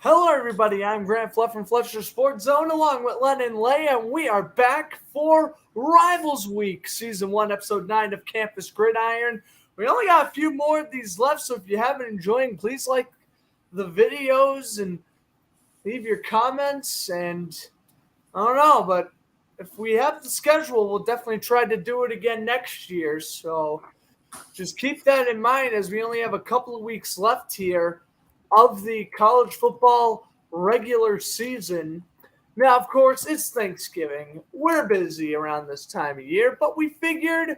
Hello, everybody. I'm Grant Fluff from Fletcher Sports Zone, along with Len and Leia, and we are back for Rivals Week, Season 1, Episode 9 of Campus Gridiron. We only got a few more of these left, so if you haven't enjoyed, please like the videos and leave your comments. And I don't know, but if we have the schedule, we'll definitely try to do it again next year. So just keep that in mind as we only have a couple of weeks left here of the college football regular season. Now, of course, it's Thanksgiving. We're busy around this time of year, but we figured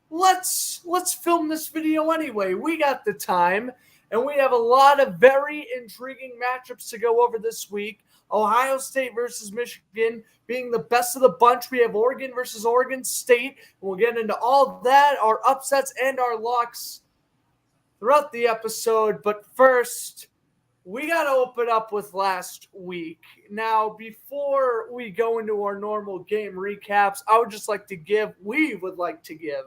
let's film this video anyway. We got the time, and we have a lot of very intriguing matchups to go over this week. Ohio State versus Michigan being the best of the bunch. We have Oregon versus Oregon State. We'll get into all that, our upsets and our locks throughout the episode. But first, we got to open up with last week. Now, before we go into our normal game recaps, we would like to give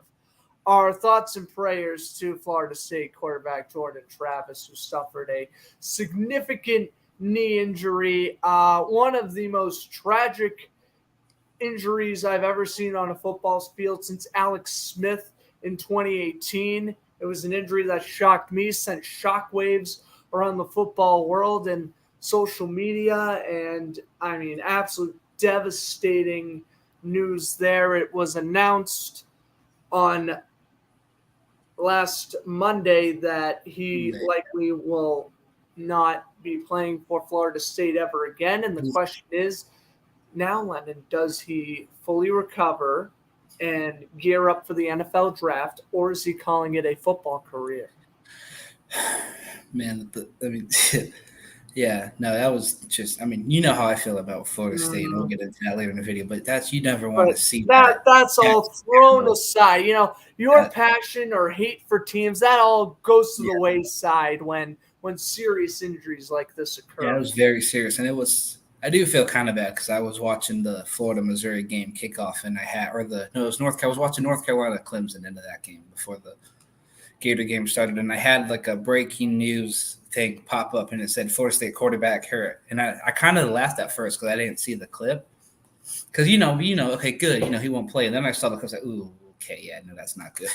our thoughts and prayers to Florida State quarterback Jordan Travis, who suffered a significant knee injury, one of the most tragic injuries I've ever seen on a football field since Alex Smith in 2018. It was an injury that shocked me, sent shockwaves around the football world and social media, and I mean, absolute devastating news there. It was announced on last Monday that he likely will not be playing for Florida State ever again. And the question is now, Lennon, does he fully recover and gear up for the NFL draft, or is he calling it a football career? Man, that was just, you know how I feel about Florida State, and we'll get into that later in the video, but you never want to see that. That's all thrown aside. You know, your passion or hate for teams, that all goes to the wayside when serious injuries like this occur. Yeah, it was very serious, and I do feel kind of bad because I was watching the Florida-Missouri game kickoff, and it was I was watching North Carolina Clemson into that game before the Gator game started, and I had like a breaking news thing pop up, and it said Florida State quarterback hurt, and I kind of laughed at first because I didn't see the clip, because okay, good, he won't play, and then I saw the clip, like, ooh, okay, yeah, no, that's not good.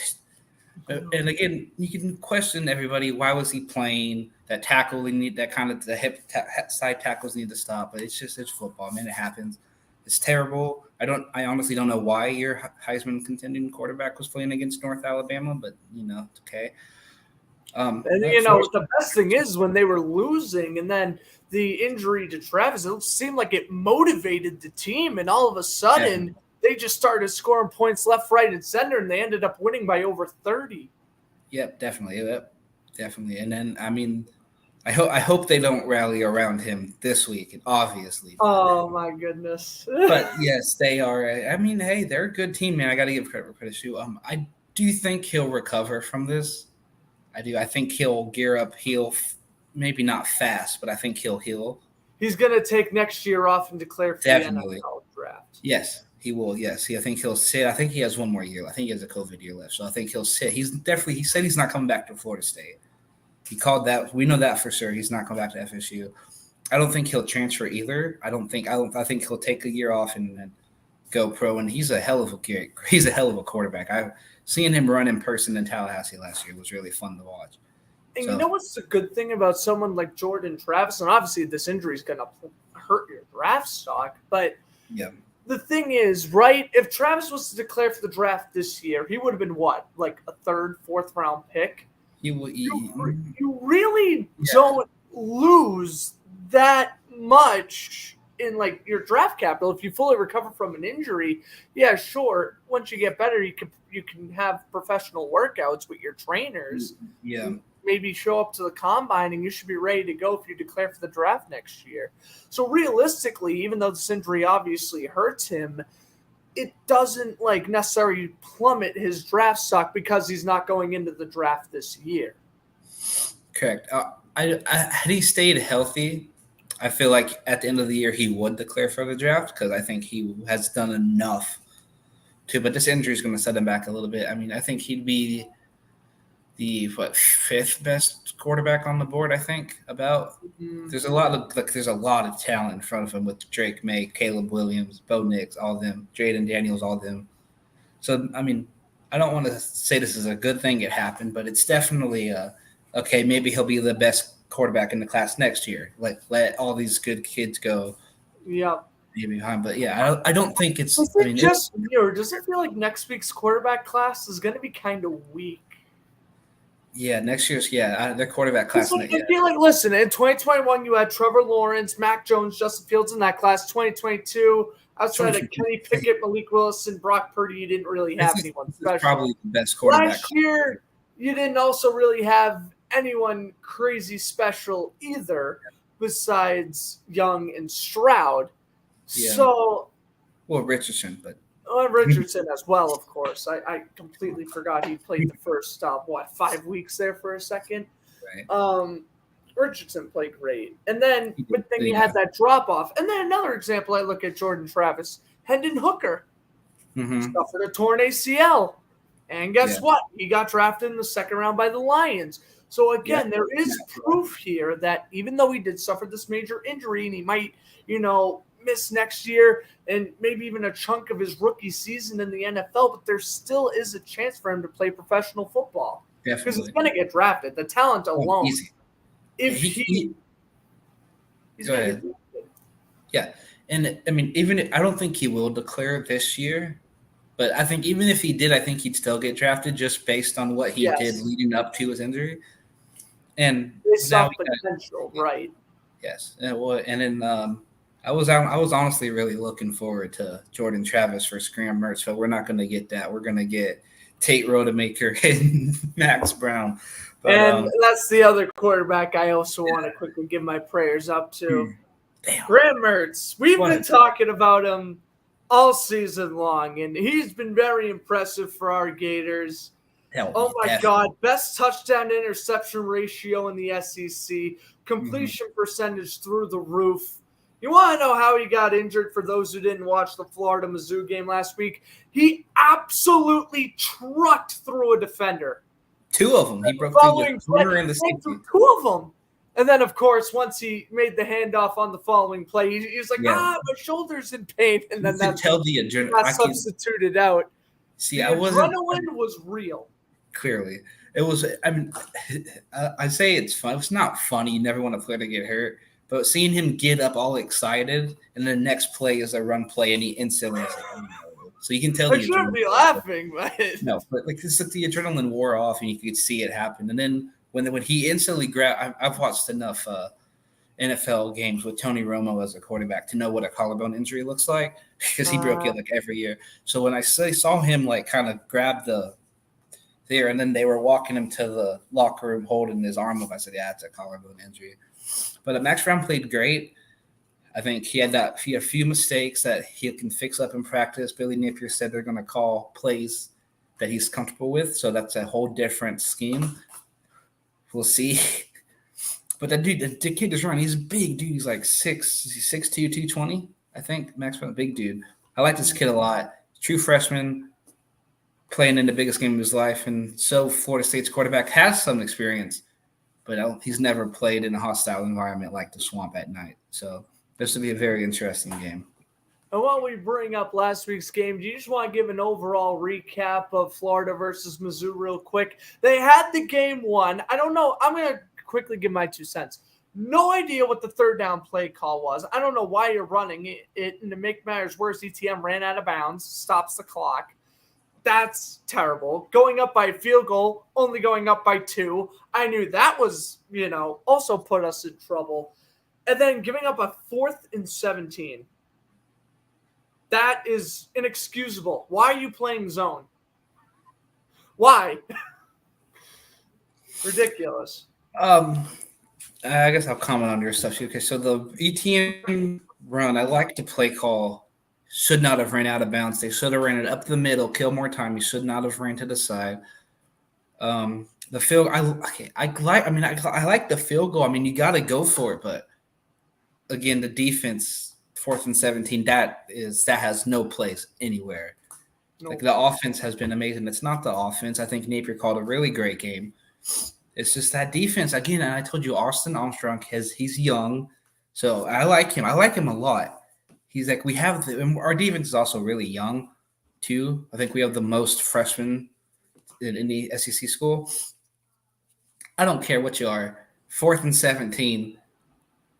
And again, you can question everybody, why was he playing? That tackle, the hip side tackles need to stop, but it's football, man. It happens. It's terrible. I honestly don't know why your Heisman contending quarterback was playing against North Alabama, but it's okay. The best thing is when they were losing, and then the injury to Travis, it seemed like it motivated the team, and all of a sudden they just started scoring points left, right, and center, and they ended up winning by over 30. Yep, definitely. And then I hope they don't rally around him this week, obviously. Oh, my goodness. But, yes, they are. Hey, they're a good team, man. I got to give credit to. I do think he'll recover from this. I do. I think he'll gear up. He'll maybe not fast, but I think he'll heal. He's going to take next year off and declare for the NFL draft. Yes, he will. Yes, I think he'll sit. I think he has one more year. I think he has a COVID year left, so I think he'll sit. He said he's not coming back to Florida State. He called that. We know that for sure. He's not coming back to FSU. I don't think he'll transfer either. I think he'll take a year off and then go pro. And he's a hell of a quarterback. I've seen him run in person in Tallahassee last year. It was really fun to watch. And you know what's the good thing about someone like Jordan Travis? And obviously this injury is going to hurt your draft stock. But the thing is, right, if Travis was to declare for the draft this year, he would have been what, like a third, fourth round pick? You really don't lose that much in like your draft capital if you fully recover from an injury. Yeah, sure. Once you get better, you can have professional workouts with your trainers. Yeah. Maybe show up to the combine and you should be ready to go if you declare for the draft next year. So realistically, even though this injury obviously hurts him, it doesn't like necessarily plummet his draft stock because he's not going into the draft this year. Correct. Had he stayed healthy, I feel like at the end of the year he would declare for the draft because I think he has done enough to. But this injury is going to set him back a little bit. I think he'd be the fifth best quarterback on the board, I think. There's a lot of talent in front of him with Drake May, Caleb Williams, Bo Nix, all of them, Jaden Daniels, all of them. So I mean, I don't want to say this is a good thing it happened, but it's definitely okay. Maybe he'll be the best quarterback in the class next year. Let all these good kids go. Yeah. Behind, but yeah, I don't think it's. Is it just weird? Does it feel like next week's quarterback class is going to be kind of weak? Yeah, next year's their quarterback class. I feel like, listen, in 2021 you had Trevor Lawrence, Mac Jones, Justin Fields in that class. 2022, outside of Kenny Pickett, Malik Willis, and Brock Purdy, you didn't really have anyone special. Probably the best quarterback. Last year, you didn't also really have anyone crazy special either, besides Young and Stroud. Yeah. So, Richardson, but Richardson as well, of course. I completely forgot he played the first 5 weeks there for a second. Right. Richardson played great, and then he had that drop off. And then another example, I look at Jordan Travis, Hendon Hooker, suffered a torn ACL, and guess what? He got drafted in the second round by the Lions. So again, there is proof here that even though he did suffer this major injury, and he might, miss next year and maybe even a chunk of his rookie season in the NFL, but there still is a chance for him to play professional football. Because he's going to get drafted. The talent alone. If he's go ahead. Yeah. And I mean, I don't think he will declare this year, but I think even if he did, I think he'd still get drafted just based on what he did leading up to his injury. And now potential, right? Yes. And then I was honestly really looking forward to Jordan Travis for Graham Mertz, but we're not going to get that. We're going to get Tate Rodemaker and Max Brown. But, and that's the other quarterback I also want to quickly give my prayers up to. Graham Mertz. We've been talking about him all season long, and he's been very impressive for our Gators. Oh, my God. Best touchdown interception ratio in the SEC. Completion percentage through the roof. You want to know how he got injured for those who didn't watch the Florida-Mizzou game last week? He absolutely trucked through a defender. Two of them. He broke through the corner and the safety. Two of them. And then, of course, once he made the handoff on the following play, he was like, my shoulder's in pain. And then that got substituted out. See, the adrenaline was real. Clearly. It was, I say it's fun. It's not funny. You never want a player to get hurt. But seeing him get up all excited, and the next play is a run play, and he instantly is like, oh, no. So you can tell. I shouldn't be laughing, but no, but it's like the adrenaline wore off, and you could see it happen. And then when he instantly grabbed, I've watched enough NFL games with Tony Romo as a quarterback to know what a collarbone injury looks like, because he broke it like every year. So when I saw him like kind of grab there, and then they were walking him to the locker room holding his arm up, I said, yeah, it's a collarbone injury. But Max Brown played great. I think he had a few mistakes that he can fix up in practice. Billy Napier said they're going to call plays that he's comfortable with, so that's a whole different scheme. We'll see. But the kid is running. He's a big dude. He's like 6'2", 220, I think. Max Brown, big dude. I like this kid a lot. True freshman, playing in the biggest game of his life, and so Florida State's quarterback has some experience. But he's never played in a hostile environment like the Swamp at night. So this will be a very interesting game. And while we bring up last week's game, do you just want to give an overall recap of Florida versus Mizzou real quick? They had the game won. I don't know. I'm going to quickly give my 2 cents. No idea what the third down play call was. I don't know why you're running it. And to make matters worse, ETM ran out of bounds, stops the clock. That's terrible. Going up by a field goal, only going up by 2. I knew that was, also put us in trouble. And then giving up a 4th and 17. That is inexcusable. Why are you playing zone? Why? Ridiculous. I guess I'll comment on your stuff. Okay, so the ETM run, I like the play call. Should not have ran out of bounds. They should have ran it up the middle, kill more time. You should not have ran to the side. The field, I like the field goal. I mean, you got to go for it, but again, the defense, 4th and 17, that has no place anywhere. Nope. Like the offense has been amazing. It's not the offense. I think Napier called a really great game. It's just that defense again. And I told you, Austin Armstrong he's young, so I like him. I like him a lot. He's like our defense is also really young too. I think we have the most freshmen in any SEC school. I don't care what you are. 4th and 17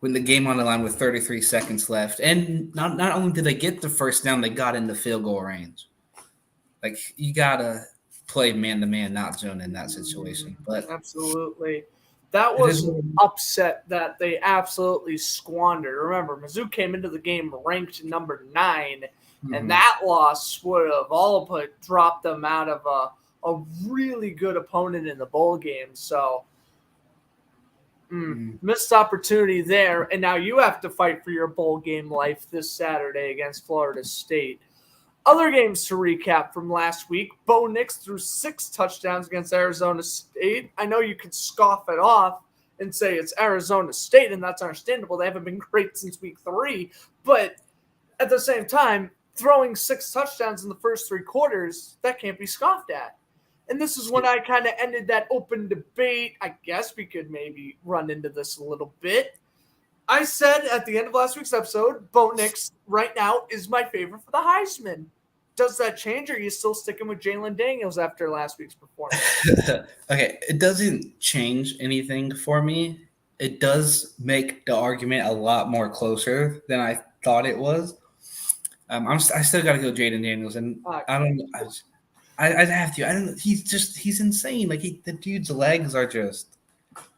when the game on the line with 33 seconds left. And not only did they get the first down, they got into field goal range. Like, you got to play man-to-man, not zone in that situation. But absolutely. That was an upset that they absolutely squandered. Remember, Mizzou came into the game ranked number 9, and that loss would have all but dropped them out of a really good opponent in the bowl game. So, missed opportunity there. And now you have to fight for your bowl game life this Saturday against Florida State. Other games to recap from last week. Bo Nix threw 6 touchdowns against Arizona State. I know you could scoff it off and say it's Arizona State, and that's understandable. They haven't been great since week 3. But at the same time, throwing 6 touchdowns in the first 3 quarters, that can't be scoffed at. And this is when I kind of ended that open debate. I guess we could maybe run into this a little bit. I said at the end of last week's episode, Bo Nix right now is my favorite for the Heisman. Does that change, or are you still sticking with Jalen Daniels after last week's performance? Okay, it doesn't change anything for me. It does make the argument a lot more closer than I thought it was. I still got to go Jaden Daniels, and I don't. I'd have to. I don't. He's insane. Like the dude's legs are just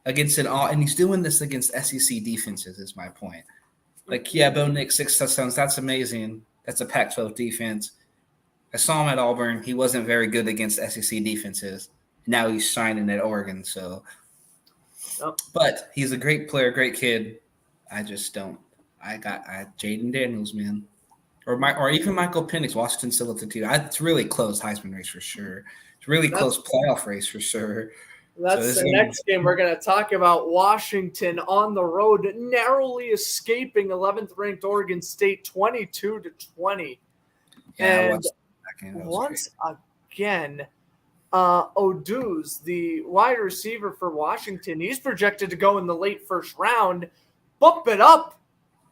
against it all, and he's doing this against SEC defenses. Is my point. Like, yeah, Bo Nix 6 touchdowns. That's amazing. That's a Pac-12 defense. I saw him at Auburn. He wasn't very good against SEC defenses. Now he's shining at Oregon. So, but he's a great player, great kid. I just don't. I Jaden Daniels, man. Or even Michael Penix, Washington still at the 2. It's really close Heisman race for sure. It's really close playoff race for sure. That's the next game we're going to talk about. Washington on the road, narrowly escaping 11th ranked Oregon State 22-20. Yeah, and once again, Oduz, the wide receiver for Washington, he's projected to go in the late first round. Bump it up.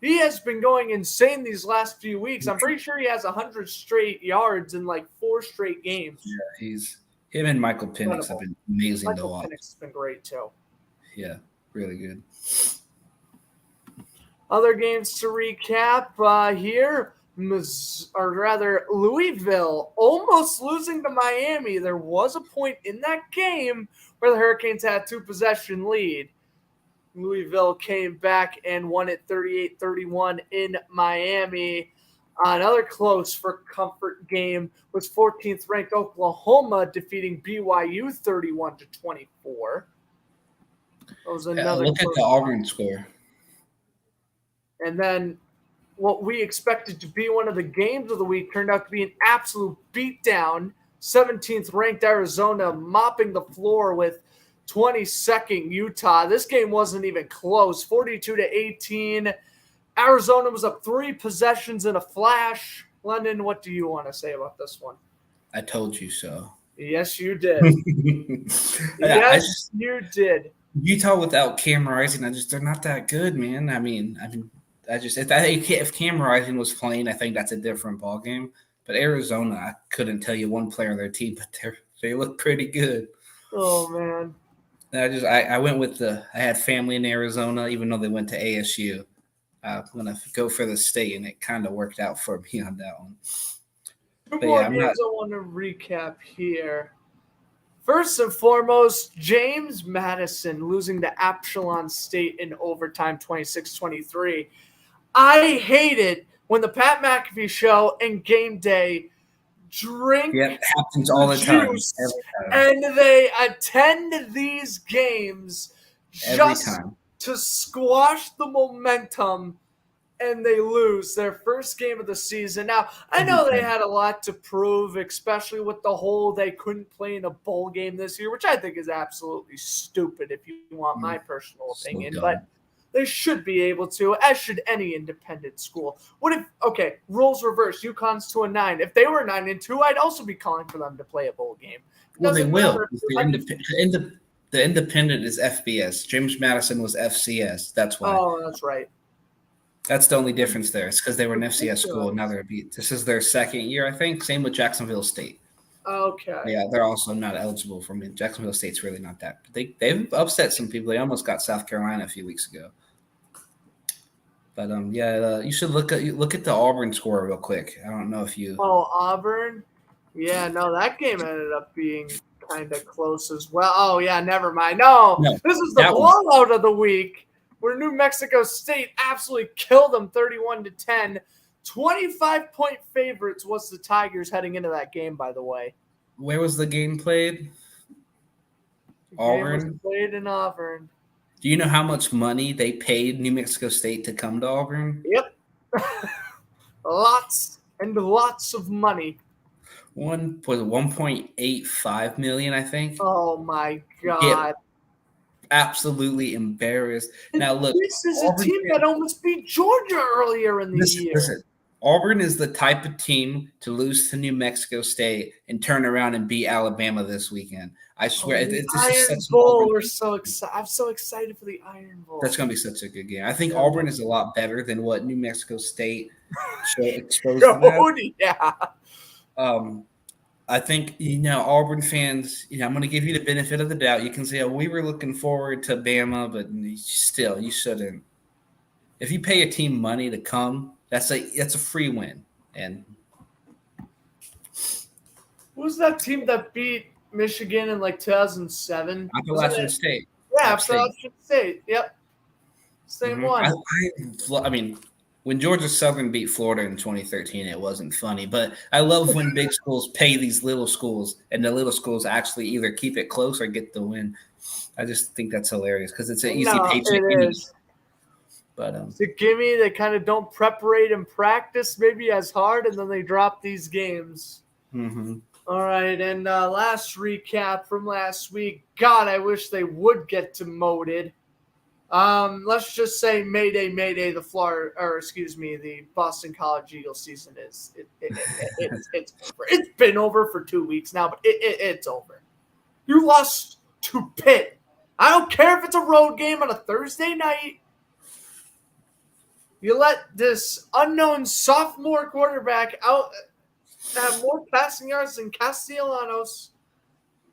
He has been going insane these last few weeks. I'm pretty sure he has 100 straight yards in like 4 straight games. Yeah, him and Michael Penix have been amazing to watch. Michael Penix has been great too. Yeah, really good. Other games to recap here. Louisville almost losing to Miami. There was a point in that game where the Hurricanes had a 2-possession lead. Louisville came back and won it 38-31 in Miami. Another close for comfort game was 14th ranked Oklahoma defeating BYU 31-24. That was another look at the Auburn score. And then what we expected to be one of the games of the week turned out to be an absolute beatdown. 17th ranked Arizona mopping the floor with 22nd Utah. This game wasn't even close. 42-18. Arizona was up 3 possessions in a flash. London, what do you want to say about this one? I told you so. Yes, you did. You did. Utah without Cam Rising, they're not that good, man. If Cam Rising was playing, I think that's a different ballgame. But Arizona, I couldn't tell you one player on their team, but they look pretty good. Oh man. I went with I had family in Arizona, even though they went to ASU. I'm gonna go for the state, and it kind of worked out for me on that one. 2 more games I want to recap here. First and foremost, James Madison losing to Absalon State in overtime 26-23. I hate it when the Pat McAfee show and Game Day drink it happens all the time. And they attend these games just to squash the momentum, and they lose their first game of the season. Now, I know they had a lot to prove, especially with the whole they couldn't play in a bowl game this year, which I think is absolutely stupid if you want my personal opinion. But they should be able to, as should any independent school. What if, roles reverse, UConn's 2-9. If they were 9-2, I'd also be calling for them to play a bowl game. Well, they will. The Independent is FBS. James Madison was FCS. That's why. Oh, that's right. That's the only difference there. It's because they were an FCS school. Ridiculous. Now they're this is their second year, I think. Same with Jacksonville State. Okay. Yeah, they're also not eligible for me. Jacksonville State's really not that. They've upset some people. They almost got South Carolina a few weeks ago. But you should look at the Auburn score real quick. I don't know if you. Oh, Auburn. Yeah, no, that game ended up being kind of close as well. Oh yeah, never mind. No, this is the blowout of the week where New Mexico State absolutely killed them 31-10. 25-point favorites was the Tigers heading into that game, by the way. Where was the game played? Auburn. Game was played in Auburn. Do you know how much money they paid New Mexico State to come to Auburn? Yep. Lots and lots of money. 1.85 million, I think. Oh my God. Yeah, absolutely embarrassed. Now look, this is Auburn, a team that almost beat Georgia earlier in the year. Listen, Auburn is the type of team to lose to New Mexico State and turn around and beat Alabama this weekend. I swear, Iron Bowl. We're so excited. I'm so excited for the Iron Bowl. That's going to be such a good game. I think Auburn is a lot better than what New Mexico State exposed them at. I think, Auburn fans, I'm going to give you the benefit of the doubt. You can say, we were looking forward to Bama, but still, you shouldn't. If you pay a team money to come, that's a free win. And who's that team that beat Michigan in 2007? Appalachian State. Yeah, Appalachian State. Yep. Same one. I mean, when Georgia Southern beat Florida in 2013, it wasn't funny. But I love when big schools pay these little schools, and the little schools actually either keep it close or get the win. I just think that's hilarious because it's an easy paycheck. It is. But it's a gimme. They kind of don't preparate and practice maybe as hard, and then they drop these games. Mm-hmm. All right, and last recap from last week. God, I wish they would get demoted. Let's just say Mayday, Mayday. The Boston College Eagles season it's been over for 2 weeks now, but it's over. You lost to Pitt. I don't care if it's a road game on a Thursday night. You let this unknown sophomore quarterback out have more passing yards than Castellanos.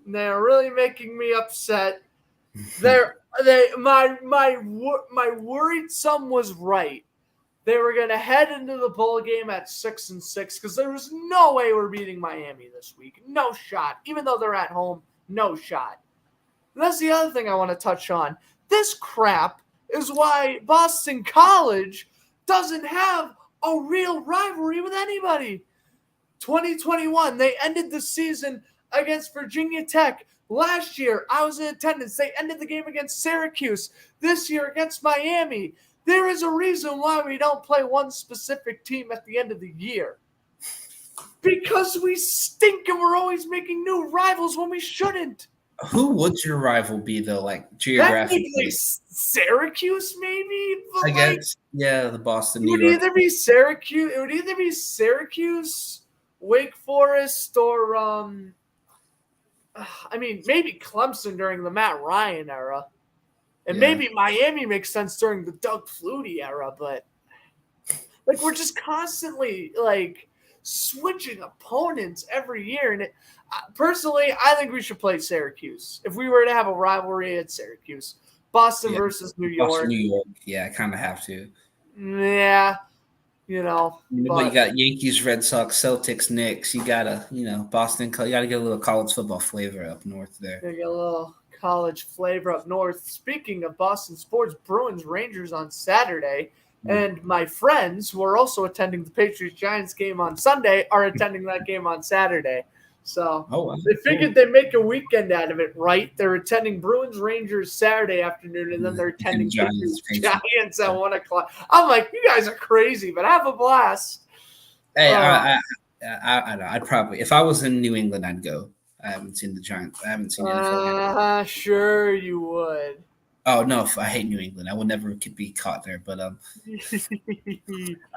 They're really making me upset. My worried son was right. They were going to head into the bowl game at 6-6 because there was no way we're beating Miami this week. No shot. Even though they're at home, no shot. And that's the other thing I want to touch on. This crap is why Boston College doesn't have a real rivalry with anybody. 2021, they ended the season against Virginia Tech. Last year, I was in attendance. They ended the game against Syracuse. This year against Miami. There is a reason why we don't play one specific team at the end of the year. Because we stink and we're always making new rivals when we shouldn't. Who would your rival be, though, geographically? That Syracuse, maybe? But I guess, the Boston, New York. It would either be Syracuse, Wake Forest, or, maybe Clemson during the Matt Ryan era. And maybe Miami makes sense during the Doug Flutie era, but, we're just constantly, switching opponents every year. And personally, I think we should play Syracuse. If we were to have a rivalry at Syracuse. Boston versus New York. Boston, New York. Yeah, I kind of have to. Yeah. You got Yankees, Red Sox, Celtics, Knicks. You got Boston. You got to get a little college football flavor up north there. You get a little college flavor up north. Speaking of Boston sports, Bruins, Rangers on Saturday. And my friends who are also attending the Patriots-Giants game on Sunday are attending that game on Saturday. So they figured they'd make a weekend out of it, right? They're attending Bruins-Rangers Saturday afternoon, and then they're attending Patriots-Giants at 1 o'clock. I'm like, you guys are crazy, but have a blast. Hey, I'd probably – if I was in New England, I'd go. I haven't seen the Giants. I haven't seen it. Sure you would. Oh, no, I hate New England. I will never be caught there. But, all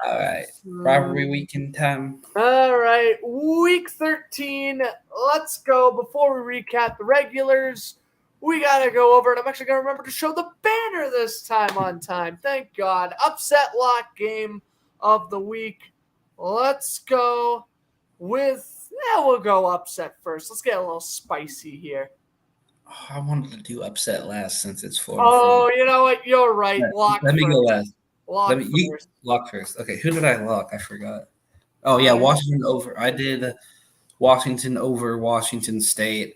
right. Rivalry weekend time. All right. Week 13. Let's go. Before we recap the regulars, we got to go over, and I'm actually going to remember to show the banner this time on time. Thank God. Upset lock game of the week. Let's go with, we'll go upset first. Let's get a little spicy here. Oh, I wanted to do upset last since it's Florida. Oh, you know what? You're right. Let me go last. Lock first. Lock first. Okay, who did I lock? I forgot. Oh, yeah, Washington over. I did Washington over Washington State.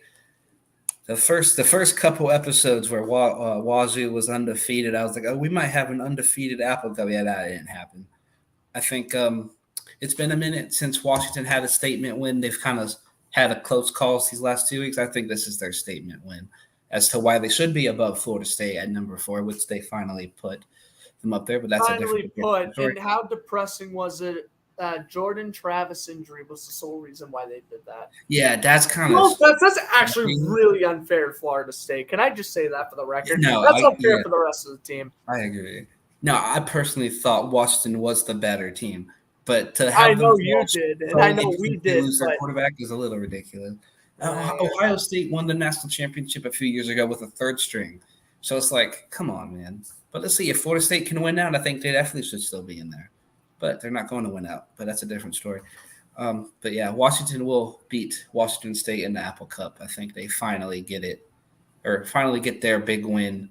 The first couple episodes where Wazoo was undefeated, I was like, oh, we might have an undefeated Apple Cup. Yeah, that didn't happen. I think it's been a minute since Washington had a statement win. They've kind of had a close calls these last 2 weeks. I think this is their statement win as to why they should be above Florida State at number 4, which they finally put them up there. But that's finally a different story. And how depressing was it? Jordan Travis injury was the sole reason why they did that. Yeah, that's kind of that's actually really unfair to Florida State. Can I just say that for the record? No, that's unfair for the rest of the team. I agree. No, I personally thought Washington was the better team, but to have I know you did, and I know we did. Lose their quarterback is a little ridiculous. Ohio State won the national championship a few years ago with a third string, so it's like, come on, man. But let's see if Florida State can win out. I think they definitely should still be in there. But they're not going to win out. But that's a different story. But, yeah, Washington will beat Washington State in the Apple Cup. I think they finally get it or finally get their big win,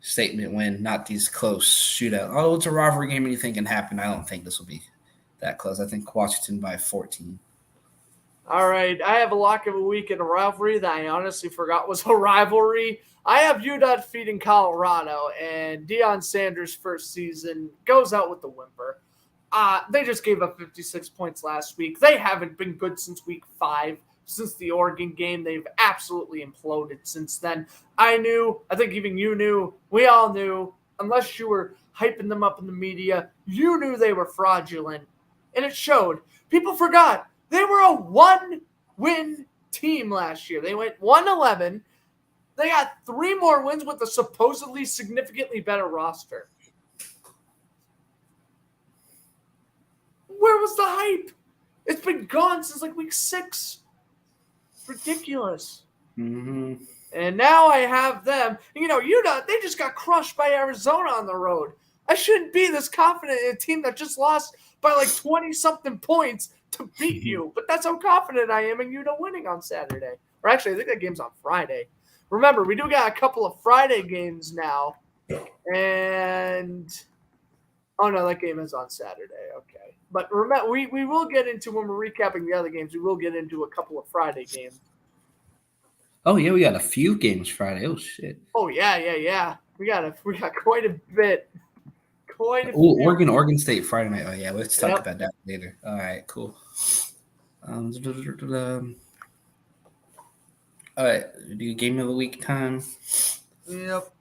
statement win, not these close shootout. Oh, it's a rivalry game. Anything can happen. I don't think this will be that close. I think Washington by 14. All right. I have a lock of a week in a rivalry that I honestly forgot was a rivalry. I have UW defeating Colorado, and Deion Sanders' first season goes out with the whimper. They just gave up 56 points last week. They haven't been good since week 5. Since the Oregon game, they've absolutely imploded since then. I think even you knew, we all knew, unless you were hyping them up in the media, you knew they were fraudulent. And it showed. People forgot. They were a 1-win team last year. They went 1-11. They got 3 more wins with a supposedly significantly better roster. Where was the hype? It's been gone since like week 6. Ridiculous. Mm-hmm. And now I have them. UW, they just got crushed by Arizona on the road. I shouldn't be this confident in a team that just lost by like 20-something points to beat you. But that's how confident I am in UW winning on Saturday. Or actually, I think that game's on Friday. Remember, we do got a couple of Friday games now. And oh, no, that game is on Saturday. Okay. But remember, we will get into, when we're recapping the other games, we will get into a couple of Friday games. Oh, yeah, we got a few games Friday. Oh, shit. Oh, yeah. We got quite a bit. Oregon State Friday night. Oh, yeah, let's talk about that later. All right, cool. All right, do game of the week time? Yep.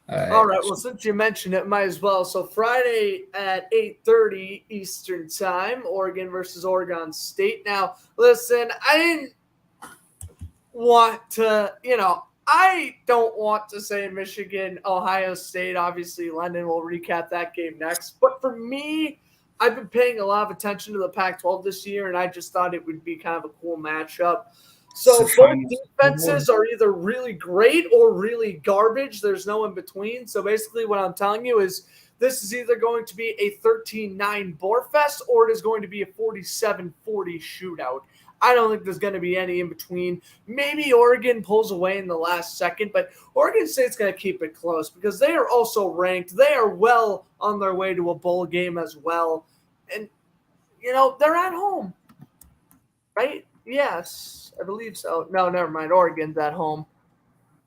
All right. Well, since you mentioned it, might as well. So Friday at 8:30 Eastern Time, Oregon versus Oregon State. Now, listen, I didn't want to, I don't want to say Michigan, Ohio State. Obviously, London will recap that game next. But for me, I've been paying a lot of attention to the Pac-12 this year, and I just thought it would be kind of a cool matchup. So both defenses are either really great or really garbage. There's no in between. So basically what I'm telling you is this is either going to be a 13-9 Borefest or it is going to be a 47-40 shootout. I don't think there's going to be any in between. Maybe Oregon pulls away in the last second, but Oregon State's going to keep it close because they are also ranked. They are well on their way to a bowl game as well. And, they're at home, right? Yes, I believe so. No, never mind. Oregon's at home.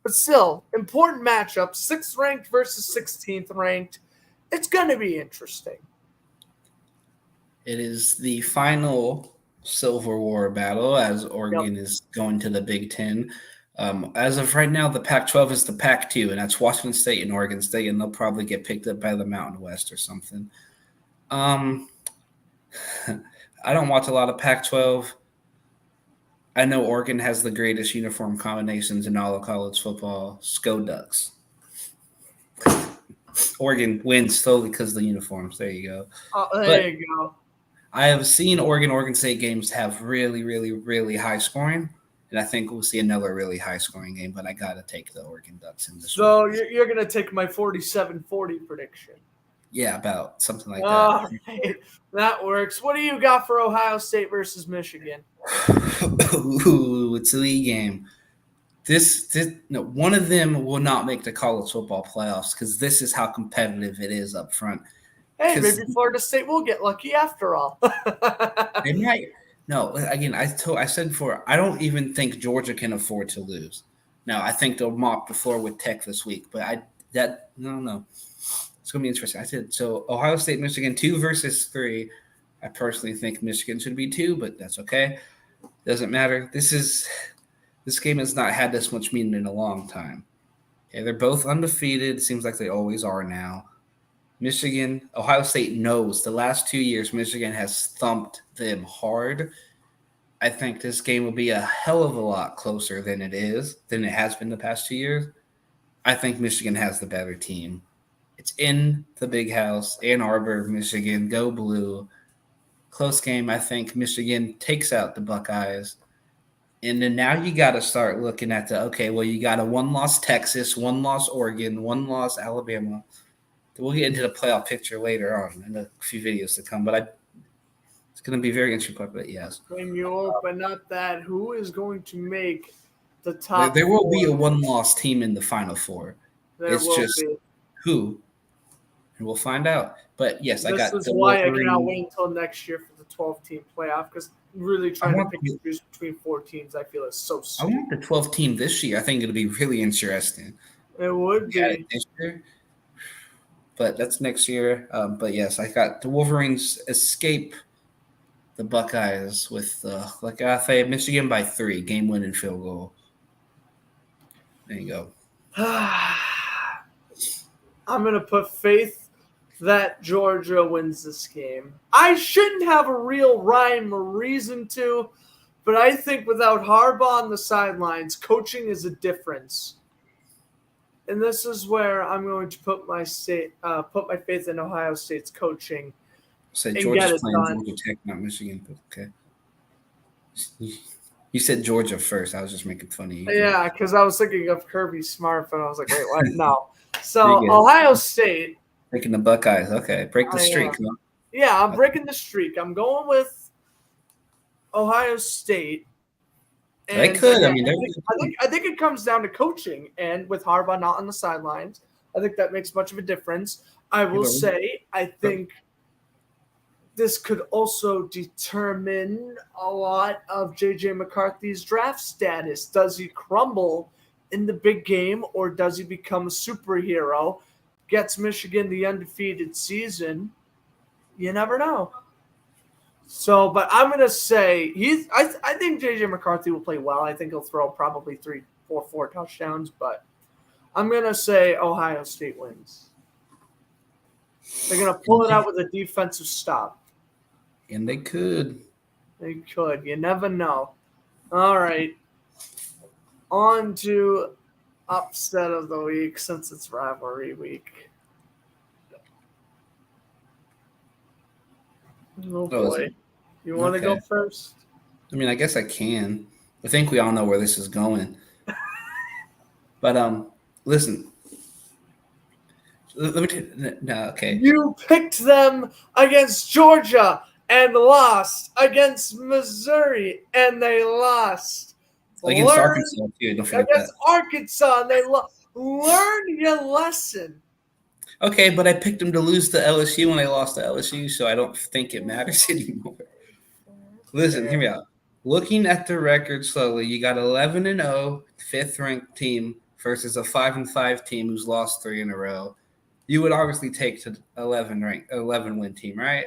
But still, important matchup. 6th ranked versus 16th ranked. It's going to be interesting. It is the final Silver War battle as Oregon is going to the Big Ten. As of right now, the Pac-12 is the Pac-2, and that's Washington State and Oregon State, and they'll probably get picked up by the Mountain West or something. I don't watch a lot of Pac-12. I know Oregon has the greatest uniform combinations in all of college football. Go Ducks. Oregon wins solely because of the uniforms. There you go. You go. I have seen Oregon State games have really, really, really high scoring. And I think we'll see another really high-scoring game, but I got to take the Oregon Ducks in this So one. you're going to take my 47-40 prediction. Yeah, about something like that. All right. That works. What do you got for Ohio State versus Michigan? Ooh, it's a league game. One of them will not make the college football playoffs because this is how competitive it is up front. Hey, maybe Florida State will get lucky after all. They might. No, again, I said before, I don't even think Georgia can afford to lose. Now, I think they'll mop the floor with Tech this week, but no. It's going to be interesting. I said, so Ohio State, Michigan, 2 versus 3. I personally think Michigan should be 2, but that's okay. Doesn't matter. This game has not had this much meaning in a long time. Okay, they're both undefeated. It seems like they always are now. Michigan, Ohio State knows the last 2 years Michigan has thumped them hard. I think this game will be a hell of a lot closer than it has been the past 2 years. I think Michigan has the better team. It's in the big house, Ann Arbor, Michigan. Go blue. Close game. I think Michigan takes out the Buckeyes. And then now you got to start looking at you got a 1-loss Texas, 1-loss Oregon, 1-loss Alabama. We'll get into the playoff picture later on in a few videos to come, but it's going to be very interesting. But yes, when you open up that, who is going to make the top? There will be a 1-loss team in the Final Four. It's just who, and we'll find out. But yes, this is why I cannot wait until next year for the 12-team playoff, because really trying to pick and choose between 4 teams, I feel is so stupid. I want the 12 team this year. I think it'll be really interesting. It would be. This year. But that's next year. But yes, I got the Wolverines escape the Buckeyes with I say Michigan by 3, game-winning field goal. There you go. I'm gonna put faith that Georgia wins this game. I shouldn't have a real rhyme or reason to, but I think without Harbaugh on the sidelines, coaching is a difference. And this is where I'm going to put my faith in Ohio State's coaching. So Georgia's playing Georgia Tech, not Michigan. But okay. You said Georgia first. I was just making fun of you. Yeah, because I was thinking of Kirby Smart, but I was like, wait, what? No. So Ohio State. Breaking the Buckeyes. Okay, break the streak. Huh? Yeah, I'm breaking the streak. I'm going with Ohio State. And they could. I think it comes down to coaching, and with Harbaugh not on the sidelines, I think that makes much of a difference. I will say I think this could also determine a lot of J.J. McCarthy's draft status. Does he crumble in the big game, or does he become a superhero? Gets Michigan the undefeated season. You never know. So, but I'm going to say I think J.J. McCarthy will play well. I think he'll throw probably 3 or 4 touchdowns, but I'm going to say Ohio State wins. They're going to pull it out with a defensive stop. And they could. They could. You never know. All right. On to upset of the week since it's rivalry week. Oh boy. You want to go first? I mean, I guess I can. I think we all know where this is going. But listen. Let me okay. You picked them against Georgia and lost, against Missouri and they lost. Against Arkansas too. Don't forget against Arkansas and they lost. Learn your lesson. Okay, but I picked them to lose to LSU when they lost to LSU, so I don't think it matters anymore. Listen, hear me out. Looking at the record slowly, you got 11-0, 5th-ranked team versus a 5-5 team who's lost 3 in a row. You would obviously take to 11-win team, right?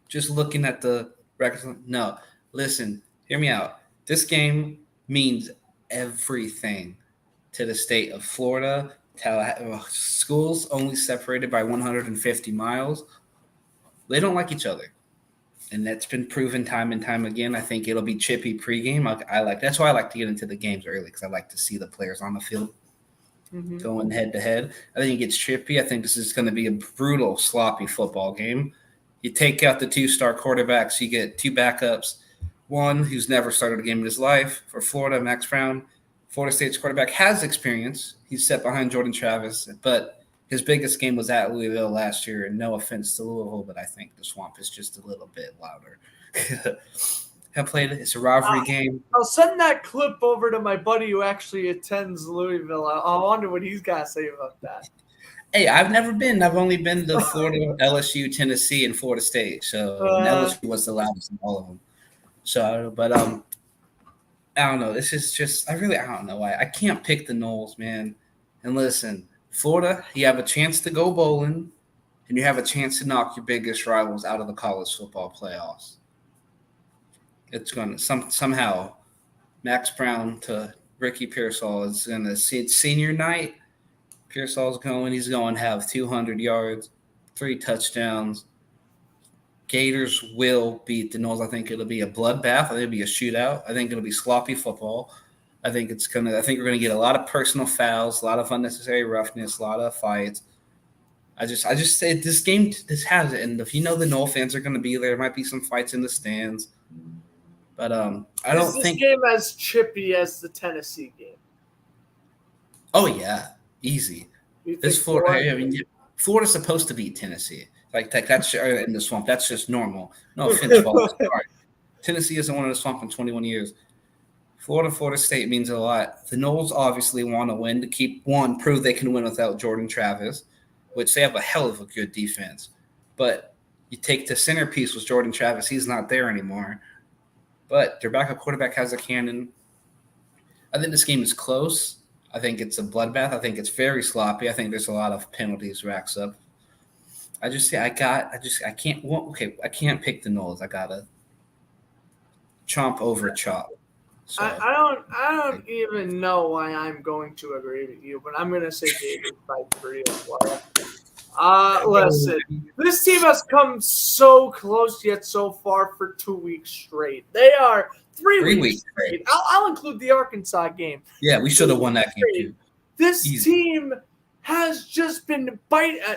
Just looking at the record. No, listen, hear me out. This game means everything to the state of Florida. Schools only separated by 150 miles. They don't like each other. And that's been proven time and time again. I think it'll be chippy pregame. That's why I like to get into the games early, because I like to see the players on the field going head to head. I think it gets chippy. I think this is going to be a brutal, sloppy football game. You take out the 2-star quarterbacks, you get 2 backups. one who's never started a game in his life. For Florida, Max Brown, Florida State's quarterback, has experience. He's set behind Jordan Travis, but his biggest game was at Louisville last year. And no offense to Louisville, but I think the Swamp is just a little bit louder. Have played it. It's a rivalry game. I'll send that clip over to my buddy who actually attends Louisville. I wonder what he's got to say about that. Hey, I've never been. I've only been to Florida, LSU, Tennessee, and Florida State. So LSU was the loudest in all of them. So, but I don't know. This is just I don't know why I can't pick the Noles, man. And listen, Florida, you have a chance to go bowling, and you have a chance to knock your biggest rivals out of the college football playoffs. It's going to somehow Max Brown to Ricky Pearsall is going to see it's senior night. Pearsall's going. He's going to have 200 yards, 3 touchdowns. Gators will beat the Noles. I think it'll be a bloodbath. I think it'll be a shootout. I think it'll be sloppy football. I think we're going to get a lot of personal fouls, a lot of unnecessary roughness, a lot of fights. I just say this game has it. And if you know the Nole fans are going to be there might be some fights in the stands. But I don't think this game as chippy as the Tennessee game. Oh yeah, easy. This Florida. I mean, Florida's supposed to beat Tennessee. Like that's in the Swamp. That's just normal. No offense, Tennessee hasn't won in the Swamp in 21 years. Florida State means a lot. The Noles obviously want to win to prove they can win without Jordan Travis, which they have a hell of a good defense. But you take the centerpiece with Jordan Travis. He's not there anymore. But their backup quarterback has a cannon. I think this game is close. I think it's a bloodbath. I think it's very sloppy. I think there's a lot of penalties racks up. I can't pick the Noles. I gotta chomp over chop. So, I don't even know why I'm going to agree with you, but I'm gonna say Gators by 3 as well. Listen, this team has come so close yet so far for 2 weeks straight. They are 3 weeks straight. I'll include the Arkansas game. Yeah, we should have won that game too. This team has just been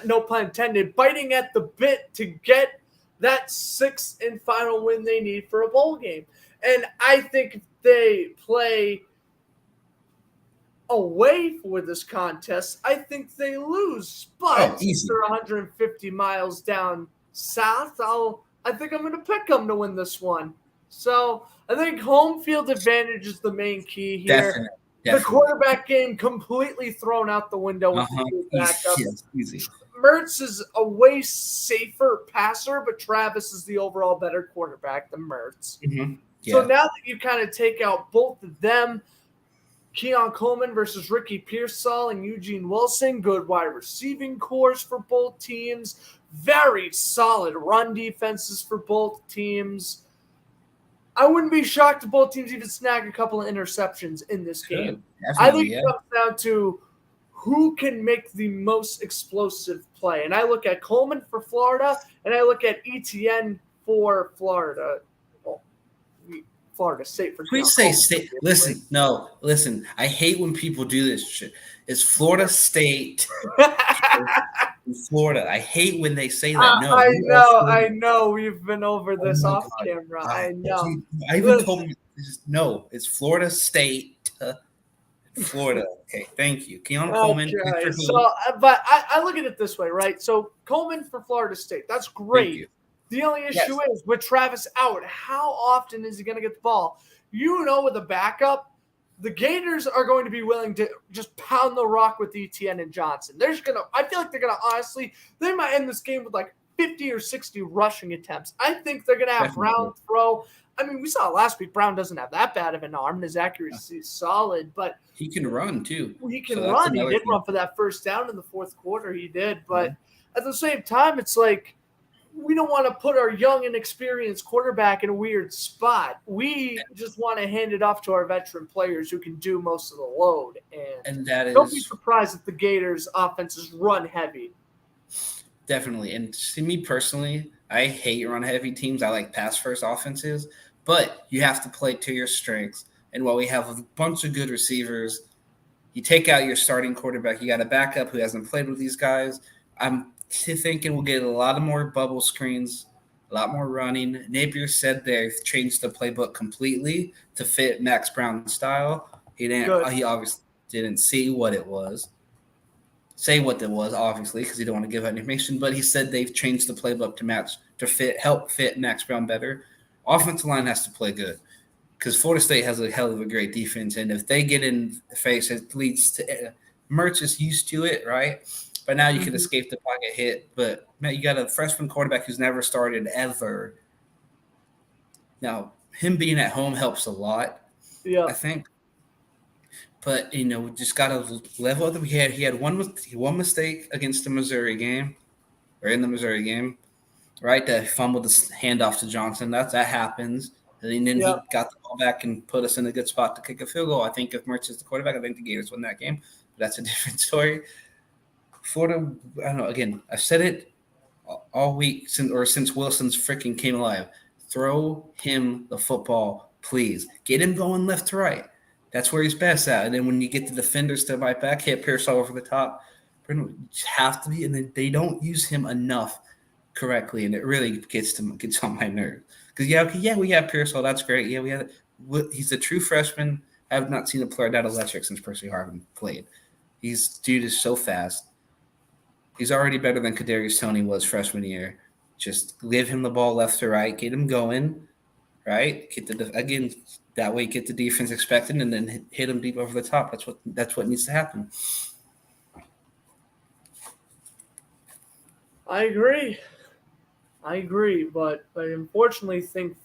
no pun intended, biting at the bit to get that 6th and final win they need for a bowl game. And I think if they play away for this contest, I think they lose. But they're 150 miles down south. I think I'm going to pick them to win this one. So I think home field advantage is the main key here. Definitely. The quarterback game completely thrown out the window with the backup. Easy. Mertz is a way safer passer, but Travis is the overall better quarterback than Mertz. Mm-hmm. Yeah. So now that you kind of take out both of them, Keon Coleman versus Ricky Pearsall and Eugene Wilson, good wide receiving cores for both teams, very solid run defenses for both teams. I wouldn't be shocked if both teams even snag a couple of interceptions in this game. I think it comes down to who can make the most explosive play. And I look at Coleman for Florida, and I look at ETN for Florida. Well, Florida State for Please say State. Listen. I hate when people do this shit. It's Florida State. Florida. I hate when they say that. No, I know. We've been over this off camera. I know. I even told me, no, it's Florida State. Florida. Okay, thank you. Keon Coleman. So, but I look at it this way, right? So Coleman for Florida State. That's great. The only issue is with Travis out, how often is he going to get the ball? With a backup, the Gators are going to be willing to just pound the rock with ETN and Johnson. I feel like they're going to honestly, they might end this game with like 50 or 60 rushing attempts. I think they're going to have Brown throw. I mean, we saw last week Brown doesn't have that bad of an arm. His accuracy is solid, but he can run too. He can run. He did run for that first down in the fourth quarter. He did, but at the same time, it's like we don't want to put our young and experienced quarterback in a weird spot. We just want to hand it off to our veteran players who can do most of the load. And don't be surprised if the Gators' offense is run heavy. Definitely. And to me personally, I hate run-heavy teams. I like pass-first offenses. But you have to play to your strengths. And while we have a bunch of good receivers, you take out your starting quarterback. You got a backup who hasn't played with these guys. I'm thinking we'll get a lot of more bubble screens, a lot more running. Napier said they've changed the playbook completely to fit Max Brown's style. He obviously didn't see what it was. Say what it was, obviously, because he don't want to give out information. But he said they've changed the playbook to help fit Max Brown better. Offensive line has to play good because Florida State has a hell of a great defense, and if they get in the face, it leads to Mertz is used to it, right? But now you can escape the pocket hit. But man, you got a freshman quarterback who's never started ever. Now him being at home helps a lot, I think. But we just got to level up. He had one mistake against the Missouri game, or in the Missouri game, right? That he fumbled the handoff to Johnson. That happens. And then he got the ball back and put us in a good spot to kick a field goal. I think if Mertz is the quarterback, I think the Gators win that game. But that's a different story. Florida, I don't know. Again, I've said it all week since Wilson's freaking came alive. Throw him the football, please. Get him going left to right. That's where he's best at. And then when you get the defenders to bite back, hit Pearsall over the top, have to be. And then they don't use him enough correctly, and it really gets on my nerves. Because we have Pearsall. That's great. Yeah, he's a true freshman. I have not seen a player that electric since Percy Harvin played. Dude is so fast. He's already better than Kadarius Toney was freshman year. Just give him the ball left to right, get him going, right? That way get the defense expected, and then hit him deep over the top. That's what needs to happen. I agree, but I unfortunately think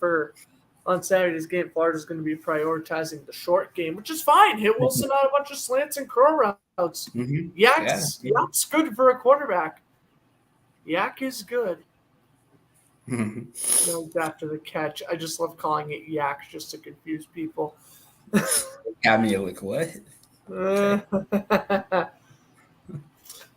on Saturday's game, Florida's going to be prioritizing the short game, which is fine. Hit Wilson on a bunch of slants and curl routes. Yak's good for a quarterback. Yak is good. After the catch. I just love calling it Yak just to confuse people. Got me like, what?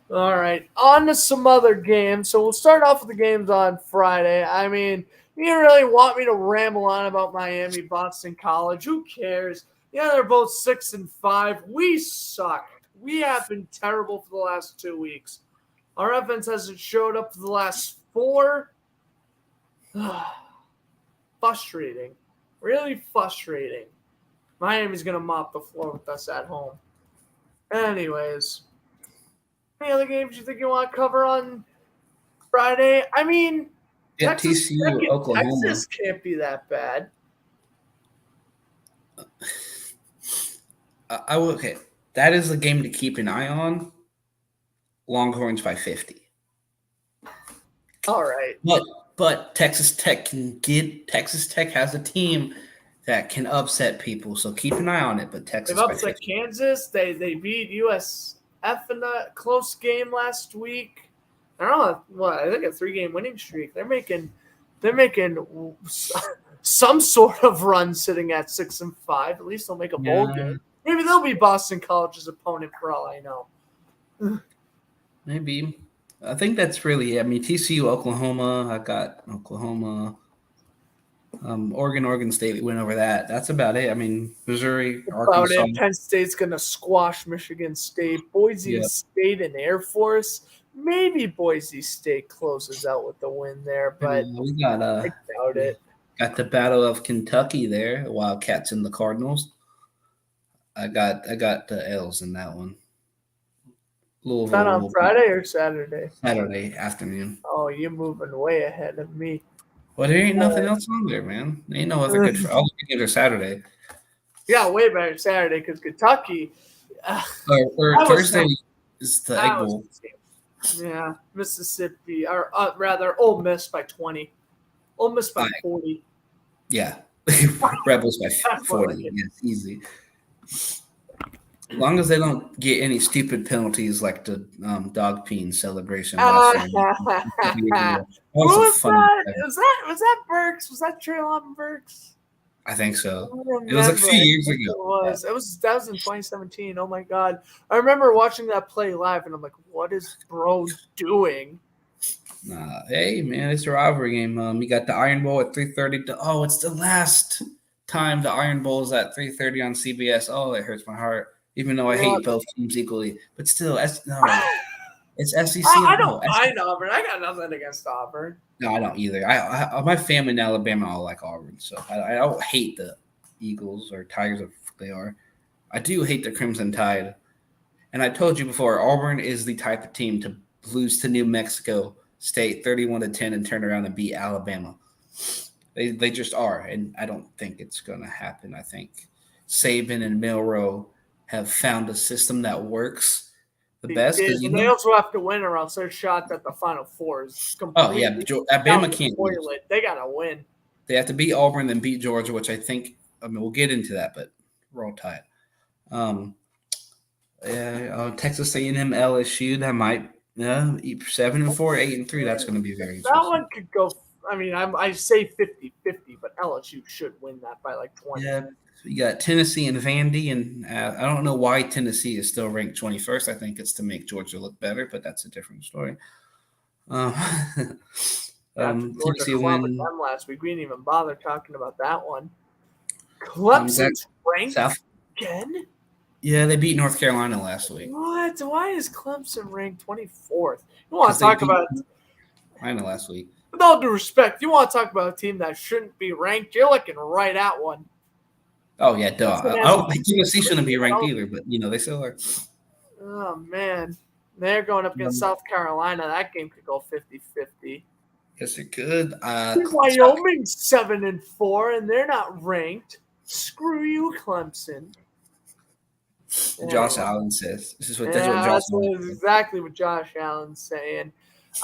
All right, on to some other games. So we'll start off with the games on Friday. I mean, you didn't really want me to ramble on about Miami, Boston College. Who cares? Yeah, they're both 6-5. We suck. We have been terrible for the last 2 weeks. Our offense hasn't showed up for the last 4. Frustrating. Really frustrating. Miami's going to mop the floor with us at home. Anyways, any other games you think you want to cover on Friday? I mean, TCU, Oklahoma. Texas can't be that bad. Okay. That is a game to keep an eye on. Longhorns by 50. All right. But Texas Tech has a team that can upset people, so keep an eye on it. But Texas they've upset Kansas. They beat USF in a close game last week. I don't know what. I think a 3-game winning streak. They're making some sort of run sitting at 6-5. At least they'll make a bowl game. Maybe they'll be Boston College's opponent for all I know. Maybe. I think that's really it. I mean, TCU, Oklahoma. I got Oklahoma. Oregon State. We went over that. That's about it. I mean, Missouri, Arkansas. About it. Penn State's going to squash Michigan State. Boise State and Air Force. Maybe Boise State closes out with the win there, but we got I doubt it. Got the Battle of Kentucky there. The Wildcats and the Cardinals. I got the L's in that one. Is that on Friday or Saturday? Saturday afternoon. Oh, you're moving way ahead of me. Well, there ain't nothing else on there, man. There ain't no other good. All the games are Saturday. Yeah, way better Saturday because Kentucky. Or Thursday is the Egg Bowl. Yeah, Mississippi, or rather, Ole Miss by 20. Ole Miss by 40. Yeah, Rebels by 40. Yes, easy. As long as they don't get any stupid penalties like the dog peen celebration. Who was that? Was that Burks? Was that Treylon Burks? I think so. It was a few years ago. That was in 2017. Oh my god! I remember watching that play live, and I'm like, "What is bro doing?" Hey man, it's a rivalry game. You got the Iron Bowl at 3:30. Oh, it's the last time the Iron Bowl is at 3:30 on CBS. Oh, it hurts my heart. Even though I hate both teams equally, but still, It's SEC. I No, don't mind Auburn. I got nothing against Auburn. no, I don't either. I my family in Alabama all like Auburn, so I don't hate the Eagles or Tigers if they are. I do hate the Crimson Tide, and I told you before, Auburn is the type of team to lose to New Mexico State 31-10 and turn around and beat Alabama. They just are, and I don't think it's going to happen. I think Saban and Milroe have found a system that works the best because And they also have to win, or else their shot at the Final Four is completely. Oh yeah, Alabama can't lose. They gotta win. They have to beat Auburn, then beat Georgia, which I think. I mean, we'll get into that, but we're all tied. Texas A&M, LSU. That might 7-4, 8-3. That's going to be very interesting. That one could go. I mean, I say 50-50, but LSU should win that by like 20. Yeah, you got Tennessee and Vandy, and I don't know why Tennessee is still ranked 21st. I think it's to make Georgia look better, but that's a different story. Tennessee won them last week. We didn't even bother talking about that one. Clemson's ranked again? Yeah, they beat North Carolina last week. What? Why is Clemson ranked 24th? You want to talk about Carolina last week? With all due respect, you want to talk about a team that shouldn't be ranked? You're looking right at one. Oh yeah, duh. I don't think Tennessee shouldn't be ranked either, but they still are. Oh man, they're going up against South Carolina. That game could go 50-50. Yes, it could. Wyoming's 7-4, and they're not ranked. Screw you, Clemson. Josh Allen says. That's exactly what Josh Allen's saying.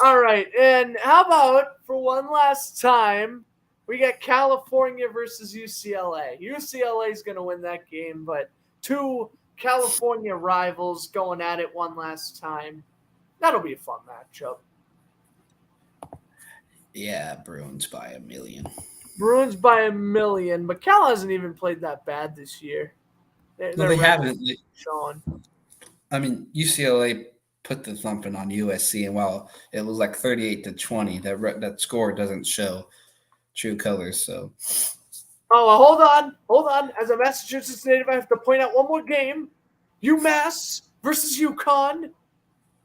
All right, and how about for one last time, we got California versus UCLA. UCLA is going to win that game, but two California rivals going at it one last time. That'll be a fun matchup. Yeah, Bruins by 1,000,000. Bruins by 1,000,000, but Cal hasn't even played that bad this year. They haven't. Sean. I mean, UCLA put the thumping on USC, and while it was like 38-20, that score doesn't show true colors. So, hold on. As a Massachusetts native, I have to point out one more game: UMass versus UConn,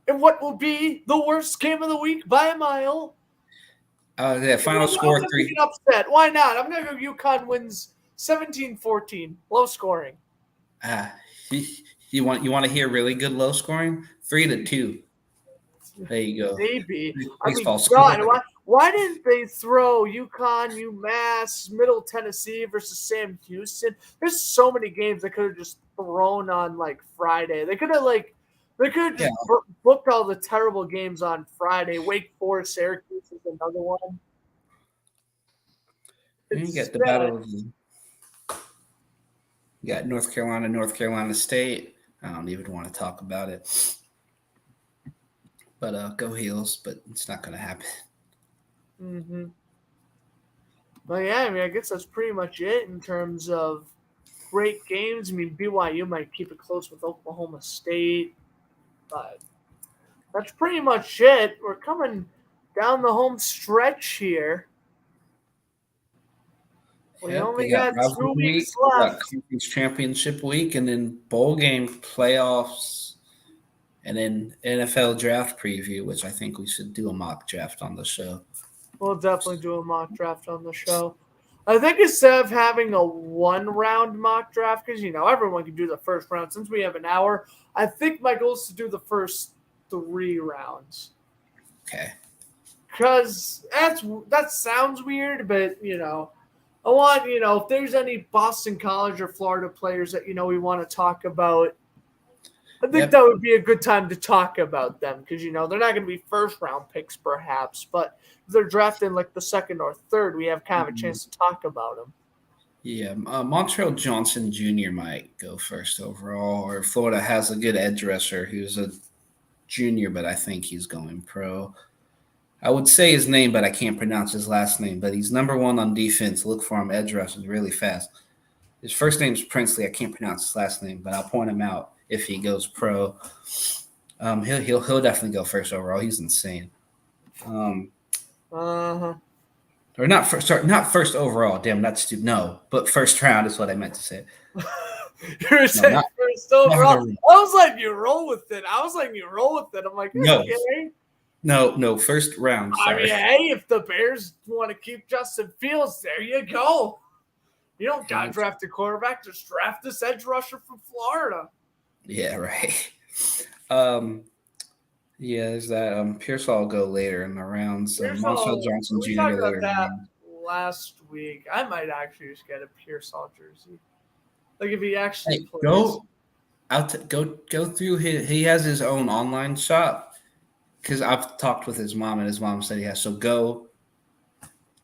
and what will be the worst game of the week by a mile. Final score 3. Upset. Why not? I'm gonna go UConn wins 17-14, low scoring. You want to hear really good low scoring? 3-2. There you go. Maybe. Baseball God, why didn't they throw UConn, UMass, Middle Tennessee versus Sam Houston? There's so many games they could have just thrown on like Friday. They could have just booked all the terrible games on Friday. Wake Forest, Syracuse is another one. You get the battle of you got North Carolina State. I don't even want to talk about it. But go Heels, but it's not going to happen. Mm-hmm. Well, yeah, I mean, I guess that's pretty much it in terms of great games. I mean, BYU might keep it close with Oklahoma State, but that's pretty much it. We're coming down the home stretch here. We only got 2 weeks left. Conference championship week, and then bowl game playoffs, and then NFL draft preview, which I think we should do a mock draft on the show. We'll definitely do a mock draft on the show. I think instead of having a one-round mock draft, because, everyone can do the first round. Since we have an hour, I think my goal is to do the first 3 rounds. Okay. Because that sounds weird, but, I want, if there's any Boston College or Florida players that, we want to talk about, I think that would be a good time to talk about them because, they're not going to be first-round picks perhaps, but if they're drafted in like the second or third, we have kind of a chance to talk about them. Yeah, Montrell Johnson Jr. might go first overall, or Florida has a good edge rusher who's a junior, but I think he's going pro. I would say his name, but I can't pronounce his last name. But he's number 1 on defense. Look for him. Edge rush is really fast. His first name is Princely. I can't pronounce his last name, but I'll point him out if he goes pro. He'll definitely go first overall. He's insane. Or not first overall. Damn, that's stupid. No, but first round is what I meant to say. You were No, saying first overall. not I was letting you roll with it. I'm like, no, okay. no, first round. I mean, Sorry. hey, if the Bears want to keep Justin Fields, there you go. You don't got to draft a quarterback. Just draft this edge rusher from Florida. Yeah, right. Yeah, there's that. Pearsall will go later in the rounds. Montrell Johnson We Jr. talked about later in the that round. last week. I might actually just get a Pearsall jersey. Like if he actually Hey, plays. go through his. He has his own online shop because I've talked with his mom, and his mom said he has. So go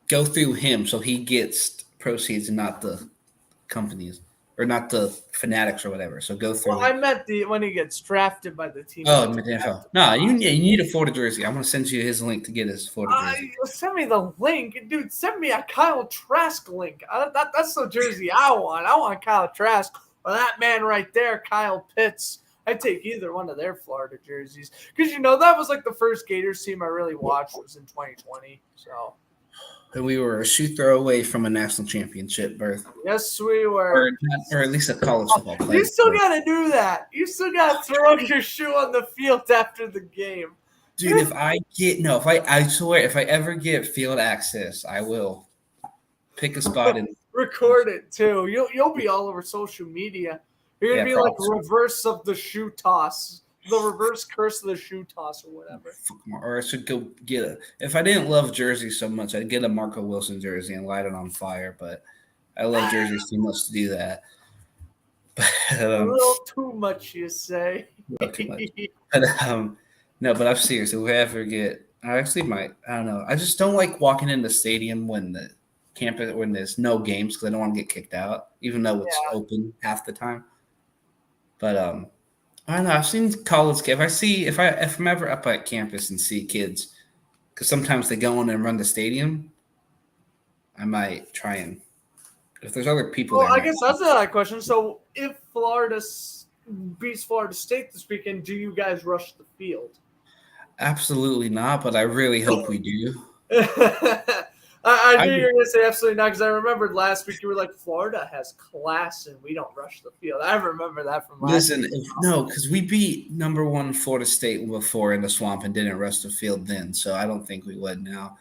through him, so he gets proceeds and not the companies or not the fanatics or whatever. So go Well, through. I meant when he gets drafted by the team. Oh, NFL. No, you need a Florida jersey. I'm gonna send you his link to get his Florida jersey. Send me the link, dude. Send me a Kyle Trask link. That's the jersey I want. I want Kyle Trask or that man right there, Kyle Pitts. I'd take either one of their Florida jerseys because that was like the first Gators team I really watched was in 2020. So. And we were a shoe throw away from a national championship berth. Yes, we were. Or at least a college football playoff. You still got to do that. You still got to throw your shoe on the field after the game. Dude, if I swear, if I ever get field access, I will pick a spot and record it too. You'll be all over social media. You're gonna be like reverse of the shoe toss, the reverse curse of the shoe toss, or whatever. Or I should go get a. If I didn't love jerseys so much, I'd get a Marco Wilson jersey and light it on fire. But I love jerseys too much to do that. But, a little too much, you say? Too much. But no, but I'm serious. If we ever get, I actually might. I don't know. I just don't like walking in the stadium when the campus when there's no games because I don't want to get kicked out, even though it's open half the time. But I don't know. I've seen college. If I'm ever up at campus and see kids, because sometimes they go in and run the stadium, I might try and. If there's other people, well, I guess that's another question. So, if Florida beats Florida State this weekend, do you guys rush the field? Absolutely not, but I really hope we do. I knew you were going to say absolutely not because I remembered last week you were like, Florida has class and we don't rush the field. I remember that from last week. No, because we beat number 1 Florida State before in the swamp and didn't rush the field then, so I don't think we would now.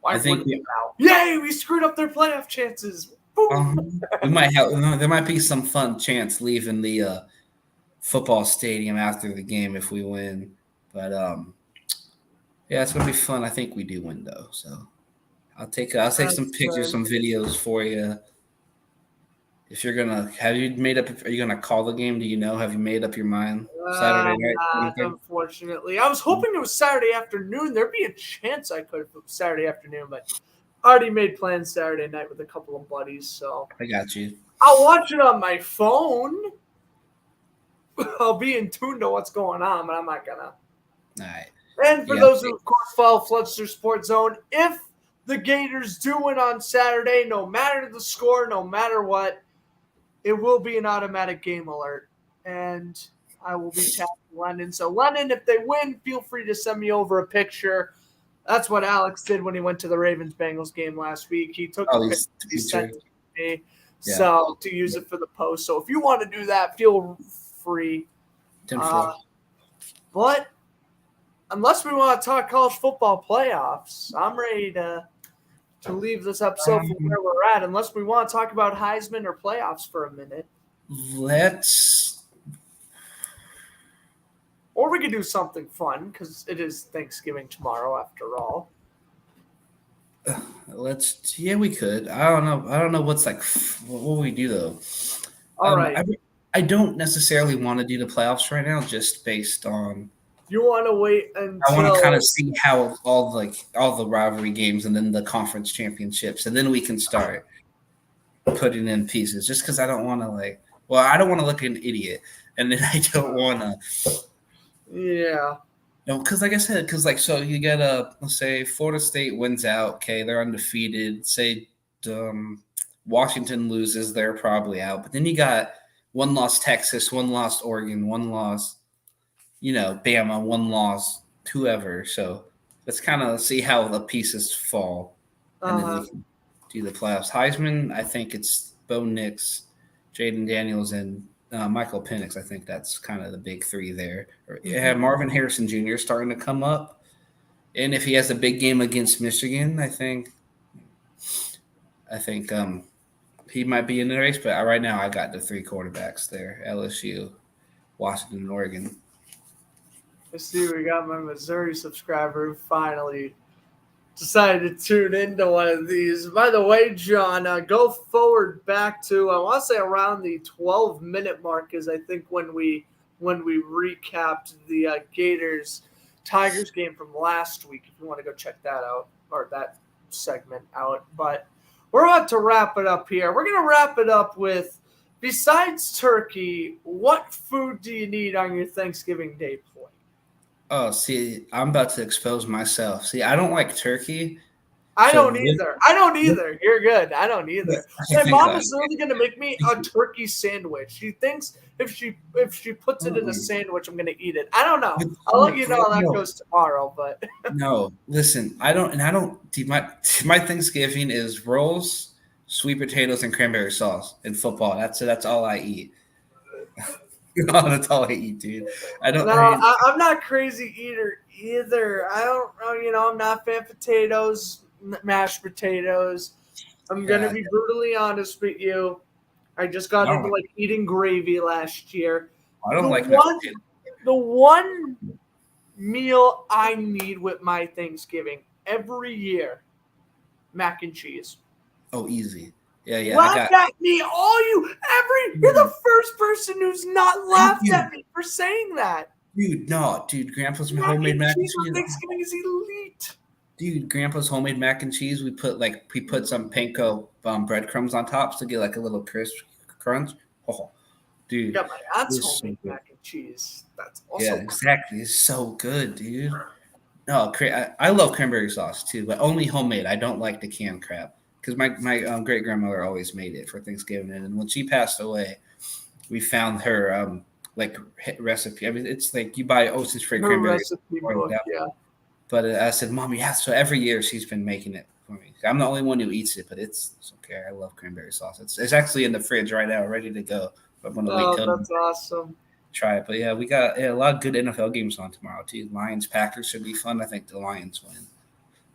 I think yay, we screwed up their playoff chances. We might have. There might be some fun chance leaving the football stadium after the game if we win, but yeah, it's gonna be fun. I think we do win though, so I'll take some pictures, some videos for you. If you're gonna, are you gonna call the game? Do you know? Have you made up your mind? Saturday night? Unfortunately, I was hoping it was Saturday afternoon. There'd be a chance I could if it was Saturday afternoon, but I already made plans Saturday night with a couple of buddies, so I got you. I'll watch it on my phone. I'll be in tune to what's going on, but I'm not gonna. All right. And for those who, of course, follow Floodster Sports Zone, if the Gators do win on Saturday, no matter the score, no matter what, it will be an automatic game alert. And I will be tagging London. So, London, if they win, feel free to send me over a picture. That's what Alex did when he went to the Ravens-Bengals game last week. He took a picture, he sent it to me so to use it for the post. So if you want to do that, feel free. But unless we want to talk college football playoffs, I'm ready to leave this episode from where we're at. Unless we want to talk about Heisman or playoffs for a minute. Or we could do something fun because it is Thanksgiving tomorrow after all. We could. I don't know what's like. What will we do though? All right. I don't necessarily want to do the playoffs right now, just based on. You want to wait until I want to kind of see how all the rivalry games and then the conference championships, and then we can start putting in pieces. Just because I don't want to I don't want to look like an idiot, and then I don't want to. Yeah. No, because like I said, so you get let's say Florida State wins out. Okay, they're undefeated. Say Washington loses, they're probably out. But then you got one loss Texas, one loss Oregon, one loss, Bama, one loss whoever. So let's kind of see how the pieces fall, and then we can do the playoffs. Heisman, I think it's Bo Nix. Jaden Daniels, and Michael Penix. I think that's kind of the big three there. You have Marvin Harrison Jr. starting to come up. And if he has a big game against Michigan, I think he might be in the race. But right now, I got the three quarterbacks there: LSU, Washington, and Oregon. Let's see, we got my Missouri subscriber who finally decided to tune into one of these. By the way, John, go forward back to I want to say around the 12-minute mark, is I think when we recapped the Tigers game from last week. If you want to go check that out or that segment out, but we're about to wrap it up here. We're going to wrap it up with, besides turkey, what food do you need on your Thanksgiving Day plate? Oh, see, I'm about to expose myself. See, I don't like turkey. I don't either. You're good. I don't either. My mom is really going to make me a turkey sandwich. She thinks if she puts it in a sandwich, I'm going to eat it. I don't know. I'll let you know how that goes tomorrow. But no, listen, I don't. My Thanksgiving is rolls, sweet potatoes, and cranberry sauce and football. That's all I eat. That's all I eat, dude. I'm not crazy eater either. I don't. I'm not a fan of potatoes. Mashed potatoes. I'm gonna be brutally honest with you. I just got into eating gravy last year. I don't like the one meal I need with my Thanksgiving every year: mac and cheese. Oh, easy. Yeah. Laugh at me, you're the first person who's not laughed at me for saying that. Dude, Grandpa's homemade mac and cheese. Thanksgiving is elite. Dude, Grandpa's homemade mac and cheese. We put some panko breadcrumbs on top to get like a little crisp crunch. Oh, dude. Yeah, my aunt's homemade mac and cheese. That's also exactly. It's so good, dude. No, I love cranberry sauce too, but only homemade. I don't like the canned crab because my great grandmother always made it for Thanksgiving, and when she passed away, we found her recipe. I mean, it's like you buy Ocean Spray cranberry. Yeah. But I said, Mom, so every year she's been making it for me. I'm the only one who eats it, but it's okay. I love cranberry sauce. It's actually in the fridge right now, ready to go. But when that's awesome. Try it. But yeah, we got a lot of good NFL games on tomorrow too. Lions Packers should be fun. I think the Lions win.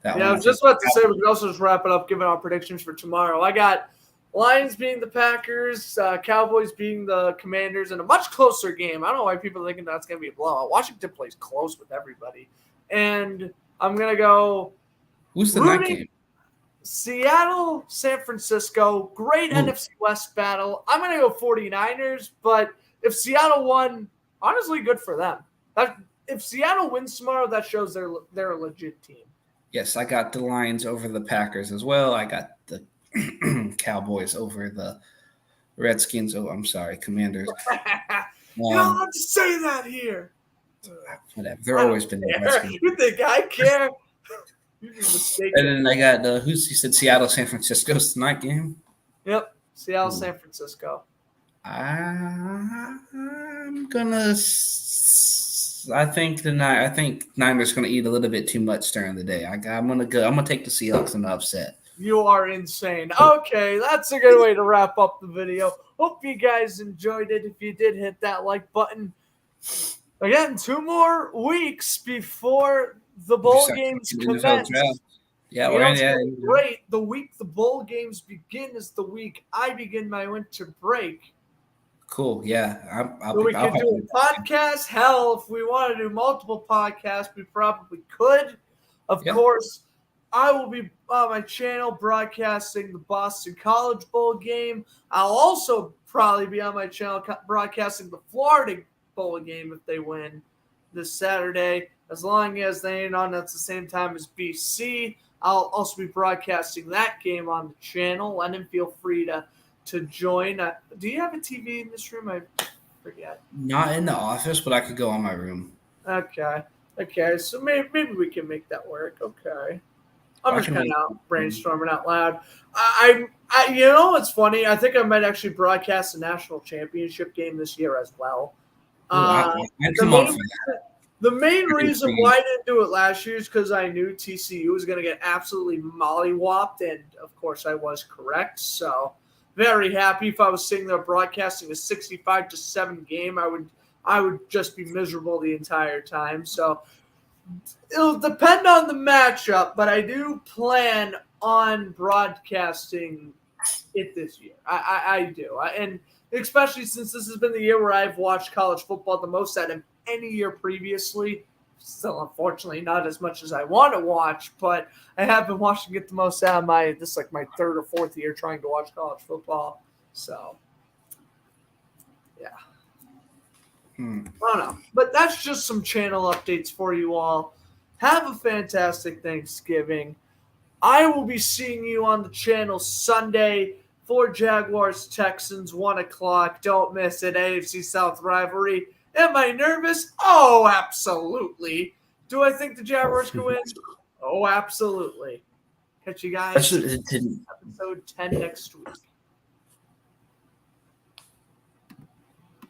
I was just about to say we can also just wrap it up, giving our predictions for tomorrow. I got Lions beating the Packers, Cowboys beating the Commanders in a much closer game. I don't know why people are thinking that's going to be a blowout. Washington plays close with everybody. And I'm going to go. Who's the night game? Seattle, San Francisco. Great NFC West battle. I'm going to go 49ers, but if Seattle won, honestly, good for them. If Seattle wins tomorrow, that shows they're a legit team. Yes, I got the Lions over the Packers as well. I got the Cowboys over the Redskins. Oh, I'm sorry, Commanders. You're not allowed to say that here. Whatever. They're always been the Redskins. You think I care? You'd be mistaken. And then I got you said Seattle, San Francisco's tonight game? Yep, Seattle, San Francisco. I'm gonna. I think Niners gonna eat a little bit too much during the day. I'm gonna take the Seahawks in the upset. You are insane. Okay, that's a good way to wrap up the video. Hope you guys enjoyed it. If you did, hit that like button. Again, 2 more weeks before the bowl games commence. Yeah, great. The week the bowl games begin is the week I begin my winter break. Cool. Yeah, we can do a podcast. Hell, if we want to do multiple podcasts, we probably could. Of course, I will be on my channel broadcasting the Boston College Bowl game. I'll also probably be on my channel broadcasting the Florida Bowl game if they win this Saturday. As long as they ain't on at the same time as BC, I'll also be broadcasting that game on the channel. Let him feel free to join. Do you have a TV in this room? I forget. Not in the office, but I could go on my room. Okay. So maybe we can make that work. Okay. I'm just kind of brainstorming out loud. I you know what's funny? I think I might actually broadcast the national championship game this year as well. The main reason why I didn't do it last year is because I knew TCU was going to get absolutely mollywopped, and of course I was correct. So very happy. If I was sitting there broadcasting a 65-7 game, I would just be miserable the entire time. So it'll depend on the matchup, but I do plan on broadcasting it this year. I do. And especially since this has been the year where I've watched college football the most out of any year previously. Still, unfortunately, not as much as I want to watch, but I have been watching it the most out of my third or fourth year trying to watch college football. So, yeah. I don't know. But that's just some channel updates for you all. Have a fantastic Thanksgiving. I will be seeing you on the channel Sunday for Jaguars Texans, 1 o'clock. Don't miss it. AFC South rivalry. Am I nervous? Oh, absolutely. Do I think the Jaguars can win? Oh, absolutely. Catch you guys episode 10 next week.